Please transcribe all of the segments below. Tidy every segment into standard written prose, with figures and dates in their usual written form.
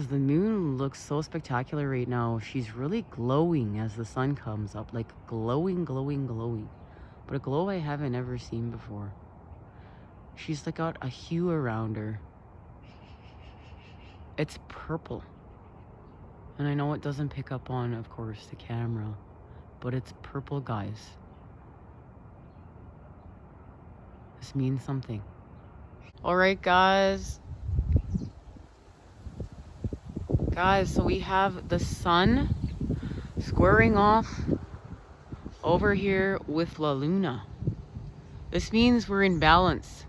guys, the moon looks so spectacular right now. She's really glowing as the sun comes up. Like glowing, glowing, glowing. But a glow I haven't ever seen before. She's like got a hue around her. It's purple. And I know it doesn't pick up on, of course, the camera. But it's purple, guys. This means something. Alright, guys. Guys, so we have the sun squaring off over here with La Luna. This means we're in balance.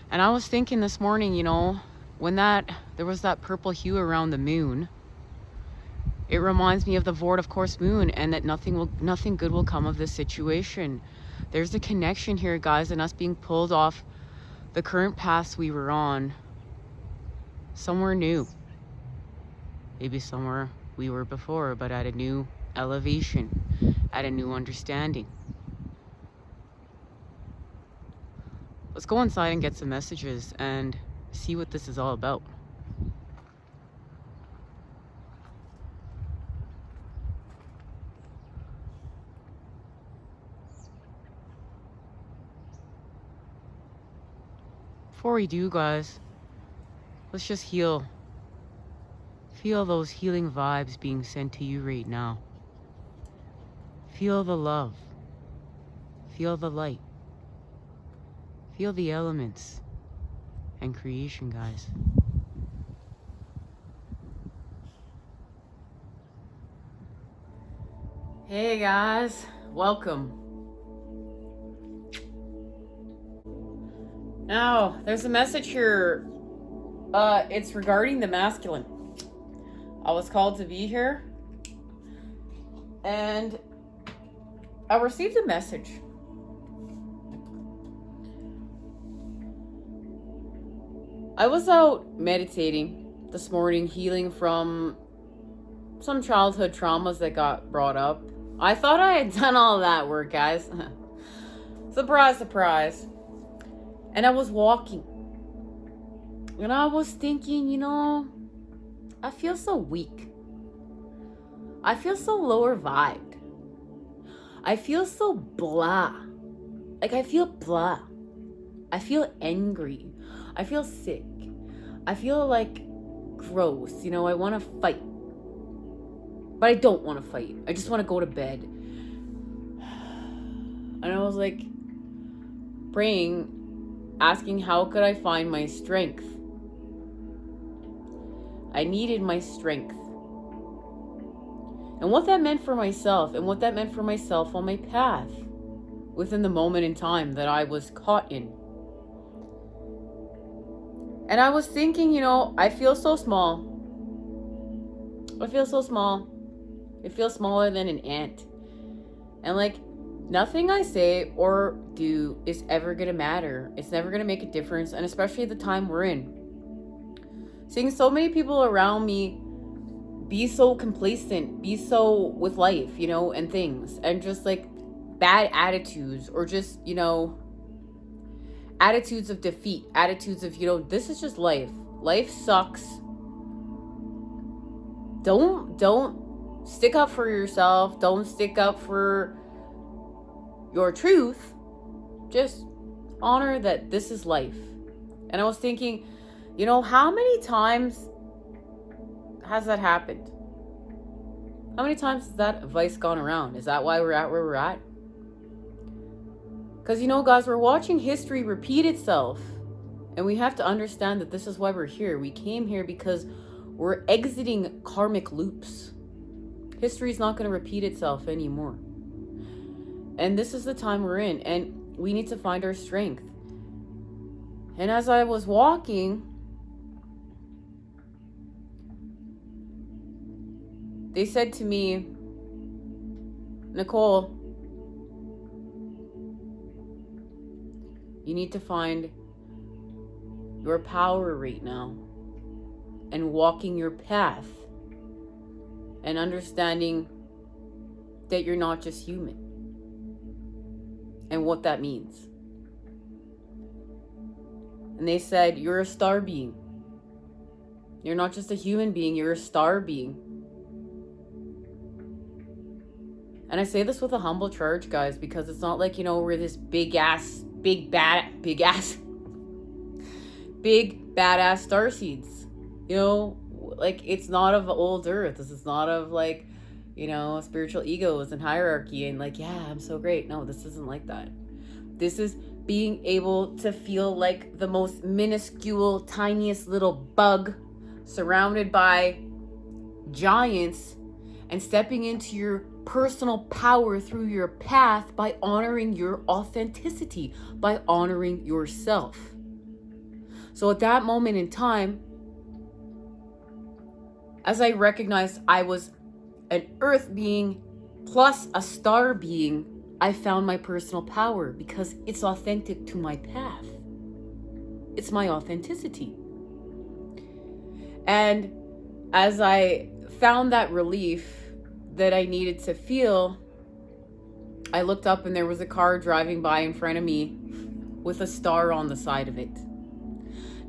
And I was thinking this morning, you know, when there was that purple hue around the moon, it reminds me of the Vord of Course moon, and that nothing good will come of this situation. There's a connection here, guys, and us being pulled off the current path we were on somewhere new. Maybe somewhere we were before, but at a new elevation, at a new understanding. Let's go inside and get some messages and see what this is all about. Before we do, guys, let's just heal. Feel those healing vibes being sent to you right now. Feel the love. Feel the light. Feel the elements and creation, guys. Hey guys, welcome. Now, there's a message here. It's regarding the masculine. I was called to be here, and I received a message. I was out meditating this morning, healing from some childhood traumas that got brought up. I thought I had done all that work, guys. Surprise, surprise. And I was walking. And I was thinking, you know, I feel so weak. I feel so lower vibed. I feel so blah. Like I feel blah. I feel angry. I feel sick. I feel like gross. You know, I want to fight. But I don't want to fight. I just want to go to bed. And I was like praying, asking how could I find my strength. I needed my strength. And what that meant for myself, and what that meant for myself on my path within the moment in time that I was caught in. And I was thinking, you know, I feel so small. I feel so small. It feels smaller than an ant. And like, nothing I say or do is ever gonna matter. It's never gonna make a difference. And especially at the time we're in. Seeing so many people around me be so complacent, be so with life, you know, and things. And just like bad attitudes, or just, you know, attitudes of defeat, attitudes of, you know, this is just life. Life sucks. Don't stick up for yourself. Don't stick up for your truth. Just honor that this is life. And I was thinking, you know, how many times has that happened? How many times has that advice gone around? Is that why we're at where we're at? Because, you know, guys, we're watching history repeat itself. And we have to understand that this is why we're here. We came here because we're exiting karmic loops. History is not going to repeat itself anymore. And this is the time we're in. And we need to find our strength. And as I was walking, they said to me, Nicole, you need to find your power right now and walking your path and understanding that you're not just human and what that means. And they said, you're a star being. You're not just a human being, you're a star being. And I say this with a humble charge, guys, because it's not like, we're this big badass starseeds. Like, it's not of old earth. This is not of like, spiritual egos and hierarchy and like, yeah, I'm so great. No, this isn't like that. This is being able to feel like the most minuscule, tiniest little bug surrounded by giants and stepping into your personal power through your path by honoring your authenticity, by honoring yourself. So at that moment in time, as I recognized I was an earth being plus a star being, I found my personal power because it's authentic to my path. It's my authenticity. And as I found that relief that I needed to feel, I looked up and there was a car driving by in front of me with a star on the side of it.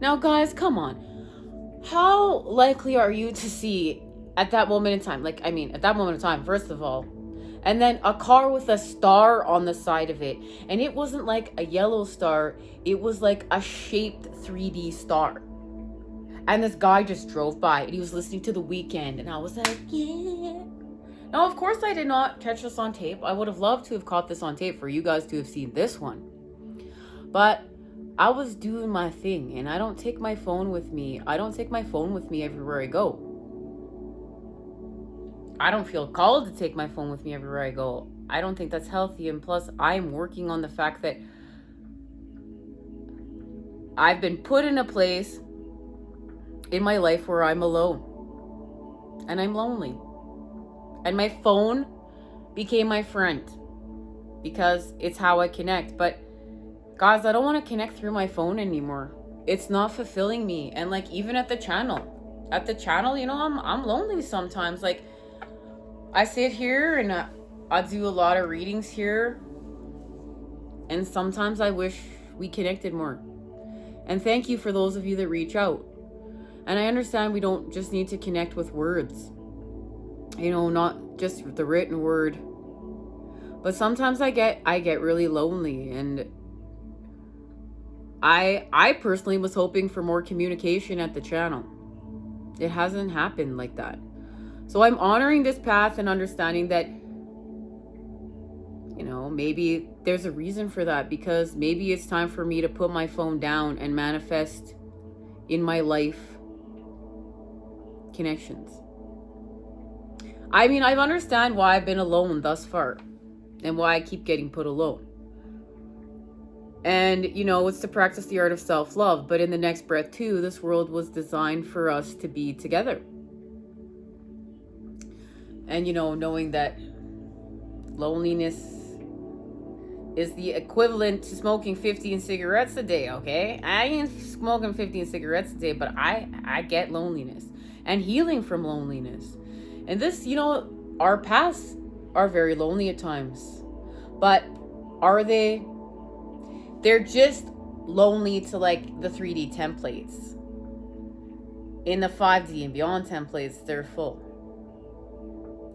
Now, guys, come on. How likely are you to see at that moment in time? At that moment in time, first of all, and then a car with a star on the side of it. And it wasn't like a yellow star. It was like a shaped 3D star. And this guy just drove by and he was listening to The Weeknd. And I was like, yeah. Now, of course, I did not catch this on tape. I would have loved to have caught this on tape for you guys to have seen this one. But I was doing my thing, and I don't take my phone with me. I don't take my phone with me everywhere I go. I don't feel called to take my phone with me everywhere I go. I don't think that's healthy. And plus, I'm working on the fact that I've been put in a place in my life where I'm alone. And I'm lonely. And my phone became my friend because it's how I connect. But guys, I don't want to connect through my phone anymore. It's not fulfilling me. And like, even at the channel, I'm lonely sometimes. Like, I sit here and I do a lot of readings here. And sometimes I wish we connected more. And thank you for those of you that reach out. And I understand we don't just need to connect with words. Not just the written word. But sometimes I get really lonely, and I personally was hoping for more communication at the channel. It hasn't happened like that. So I'm honoring this path and understanding that, maybe there's a reason for that, because maybe it's time for me to put my phone down and manifest in my life connections. I understand why I've been alone thus far and why I keep getting put alone. And, it's to practice the art of self-love. But in the next breath, too, this world was designed for us to be together. And, knowing that loneliness is the equivalent to smoking 15 cigarettes a day, okay? I ain't smoking 15 cigarettes a day, but I get loneliness and healing from loneliness. And this, our paths are very lonely at times. But are they? They're just lonely to like the 3D templates. In the 5D and beyond templates, they're full.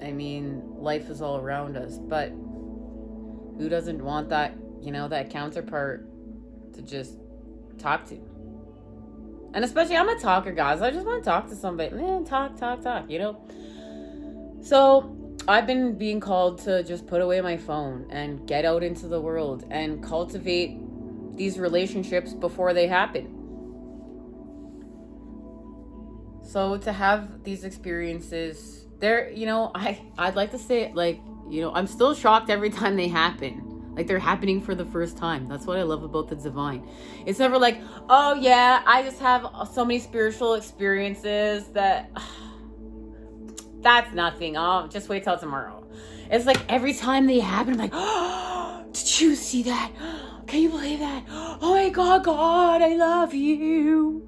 Life is all around us, but who doesn't want that, that counterpart to just talk to? And especially, I'm a talker, guys. I just want to talk to somebody. Man, talk. So I've been being called to just put away my phone and get out into the world and cultivate these relationships before they happen. So to have these experiences, I'd like to say, I'm still shocked every time they happen. Like, they're happening for the first time. That's what I love about the divine. It's never like, oh yeah, I just have so many spiritual experiences that that's nothing. Oh, just wait till tomorrow. It's like every time they happen, I'm like, oh, did you see that? Can you believe that? Oh my God, I love you.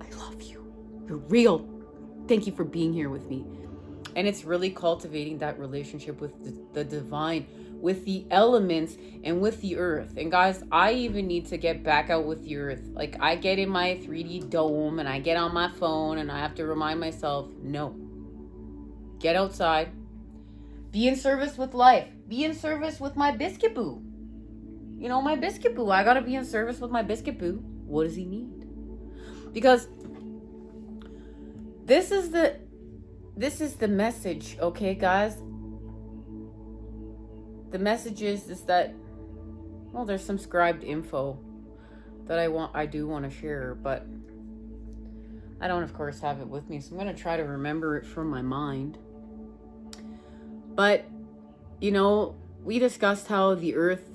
I love you. You're real. Thank you for being here with me. And it's really cultivating that relationship with the divine with the elements and with the earth. And guys, I even need to get back out with the earth. Like, I get in my 3D dome and I get on my phone and I have to remind myself, no. Get outside. Be in service with life. Be in service with my biscuit boo. You know, my biscuit boo. I gotta be in service with my biscuit boo. What does he need? Because this is the message, okay, guys? The message is that, well, there's some scribed info that I do want to share, but I don't, of course, have it with me, so I'm going to try to remember it from my mind. But, you know, we discussed how the earth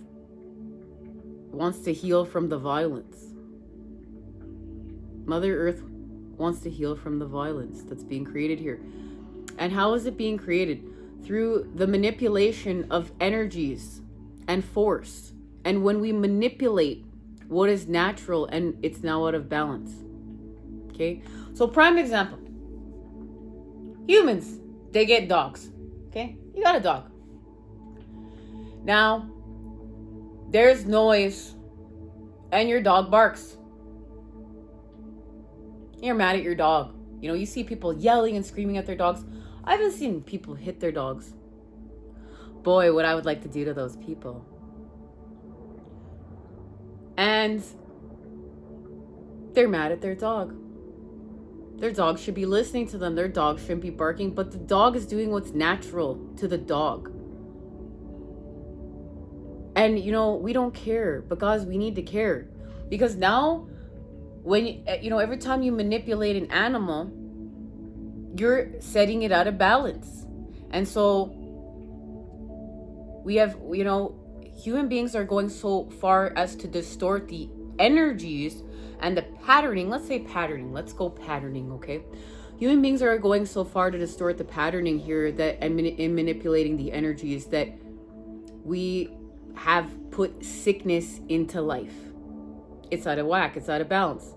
wants to heal from the violence. Mother Earth wants to heal from the violence that's being created here. And how is it being created? Through the manipulation of energies and force. And when we manipulate what is natural and it's now out of balance. Okay? So prime example. Humans, they get dogs. Okay? You got a dog. Now, there's noise and your dog barks. You're mad at your dog. You know, you see people yelling and screaming at their dogs. I haven't seen people hit their dogs. Boy, what I would like to do to those people. And they're mad at their dog. Their dog should be listening to them. Their dog shouldn't be barking, but the dog is doing what's natural to the dog. And, you know, we don't care, but guys, we need to care. Because now, when, you know, every time you manipulate an animal, you're setting it out of balance. And so we have, you know, human beings are going so far as to distort the energies and the patterning. Let's say patterning. Let's go patterning, okay? Human beings are going so far to distort the patterning here that in manipulating the energies that we have put sickness into life. It's out of whack. It's out of balance.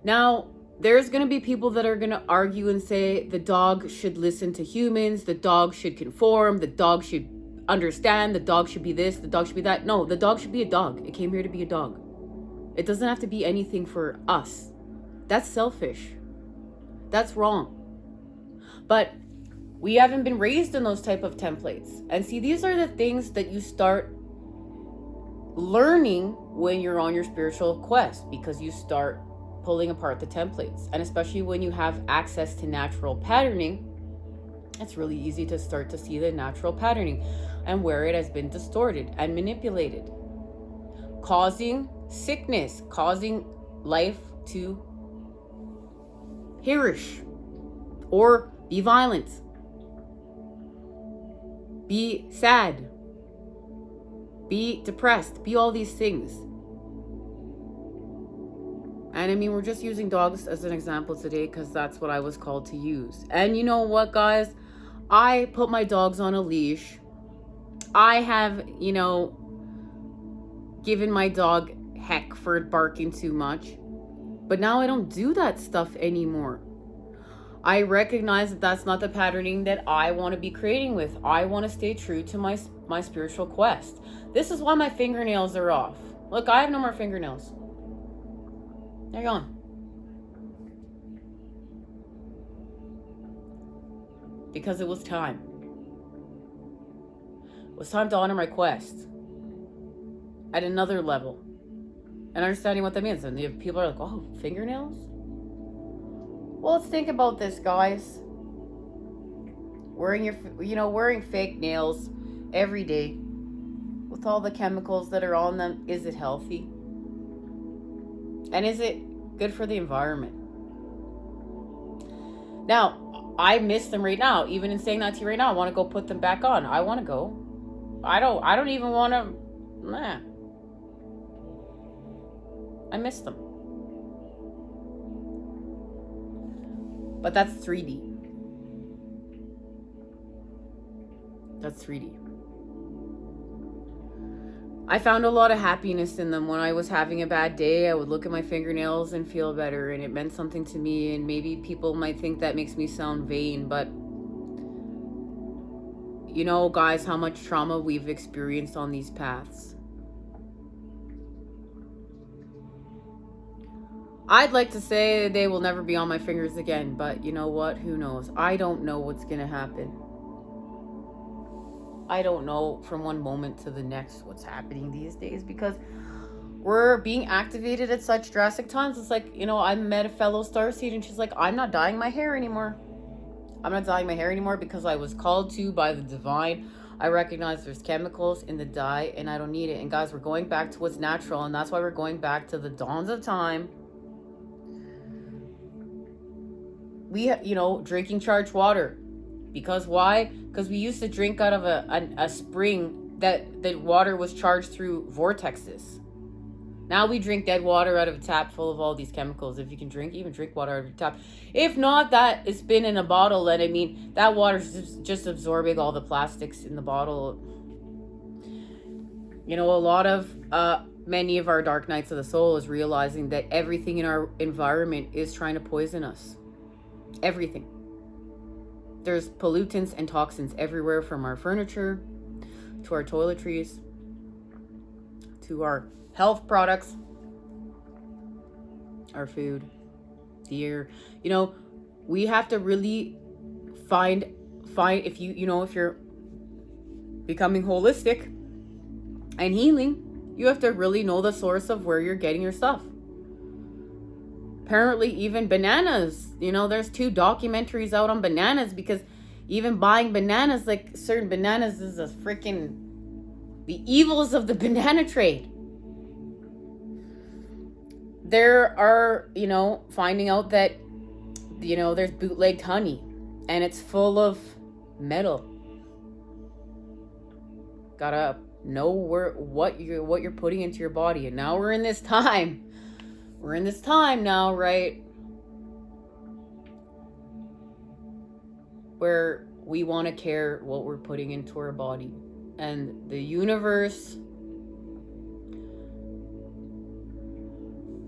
Now, there's going to be people that are going to argue and say the dog should listen to humans, the dog should conform, the dog should understand, the dog should be this, the dog should be that. No, the dog should be a dog. It came here to be a dog. It doesn't have to be anything for us. That's selfish. That's wrong. But we haven't been raised in those type of templates. And see, these are the things that you start learning when you're on your spiritual quest, because you start pulling apart the templates. And especially when you have access to natural patterning, it's really easy to start to see the natural patterning and where it has been distorted and manipulated, causing sickness, causing life to perish or be violent, be sad, be depressed, be all these things. And I mean, we're just using dogs as an example today because that's what I was called to use. And you know what, guys? I put my dogs on a leash. I have, you know, given my dog heck for barking too much. But now I don't do that stuff anymore. I recognize that that's not the patterning that I want to be creating with. I want to stay true to my spiritual quest. This is why my fingernails are off. Look, I have no more fingernails. They're gone. Because it was time. It was time to honor my quest at another level. And understanding what that means. And people are like, oh, fingernails? Well, let's think about this, guys. Wearing fake nails every day with all the chemicals that are on them, is it healthy? And is it good for the environment? Now, I miss them right now. Even in saying that to you right now, I want to go put them back on. I want to go. I don't even want to. Nah. I miss them. But that's 3D. That's 3D. I found a lot of happiness in them. When I was having a bad day, I would look at my fingernails and feel better, and it meant something to me. And maybe people might think that makes me sound vain, but you know, guys, how much trauma we've experienced on these paths. I'd like to say they will never be on my fingers again, but you know what? Who knows? I don't know what's going to happen. I don't know from one moment to the next what's happening these days, because we're being activated at such drastic times. It's like, you know, I met a fellow starseed and she's like, I'm not dyeing my hair anymore. I'm not dyeing my hair anymore because I was called to by the divine. I recognize there's chemicals in the dye and I don't need it. And guys, we're going back to what's natural, and that's why we're going back to the dawns of time. We, you know, drinking charged water. Because why? Because we used to drink out of a spring that the water was charged through vortexes. Now we drink dead water out of a tap full of all these chemicals. If you can drink, even drink water out of a tap. If not, that it's been in a bottle, and I mean, that water's just absorbing all the plastics in the bottle. You know, a lot of, many of our dark nights of the soul is realizing that everything in our environment is trying to poison us. Everything. There's pollutants and toxins everywhere, from our furniture to our toiletries to our health products, our food, the air. You know, we have to really find if if you're becoming holistic and healing, you have to really know the source of where you're getting your stuff. Apparently, even bananas, you know, there's 2 documentaries out on bananas, because even buying bananas, like certain bananas, is a freaking the evils of the banana trade. There are, you know, finding out that, you know, there's bootlegged honey and it's full of metal. Gotta know what you're putting into your body. And now we're in this time. We're in this time now, right? Where we want to care what we're putting into our body. And the universe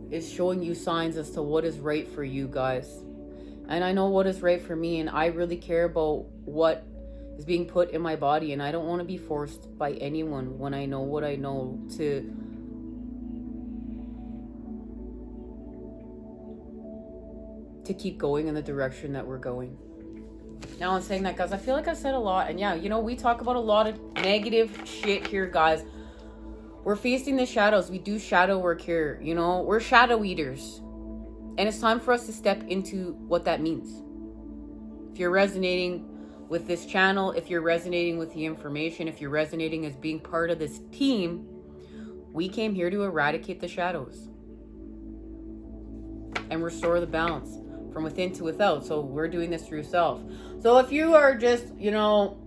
is showing you signs as to what is right for you guys. And I know what is right for me, and I really care about what is being put in my body, and I don't want to be forced by anyone when I know what I know to keep going in the direction that we're going. Now, I'm saying that, guys, I feel like I said a lot, and yeah, you know, we talk about a lot of negative shit here, guys. We're facing the shadows. We do shadow work here. You know, we're shadow eaters. And it's time for us to step into what that means. If you're resonating with this channel, if you're resonating with the information, if you're resonating as being part of this team, we came here to eradicate the shadows and restore the balance from within to without. So we're doing this through self. So if you are just, you know,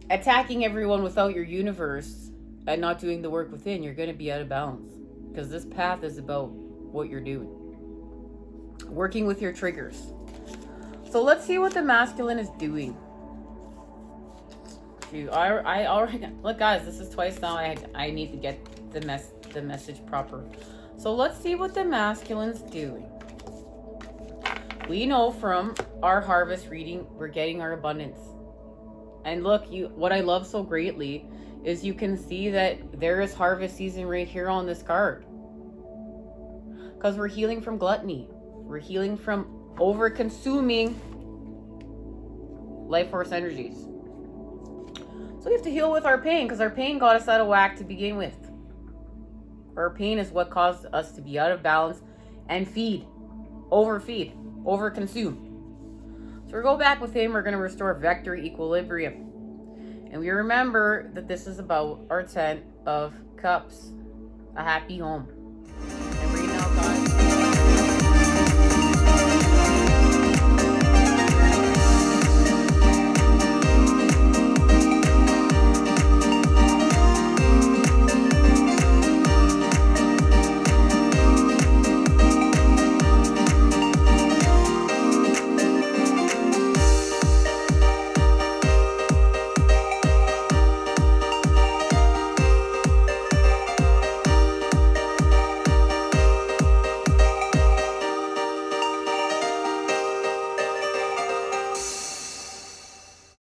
attacking everyone without your universe, and not doing the work within, you're going to be out of balance, because this path is about what you're doing, working with your triggers. So let's see what the masculine is doing. I already look, guys, this is twice now. I need to get the message proper. So let's see what the masculine's doing. We know from our harvest reading, we're getting our abundance. And look, what I love so greatly is you can see that there is harvest season right here on this card. Because we're healing from gluttony. We're healing from over-consuming life force energies. So we have to heal with our pain, because our pain got us out of whack to begin with. Our pain is what caused us to be out of balance and overfeed, overconsume. So we go back with him. We're going to restore vector equilibrium. And we remember that this is about our 10 of Cups, a happy home. And right now, guys,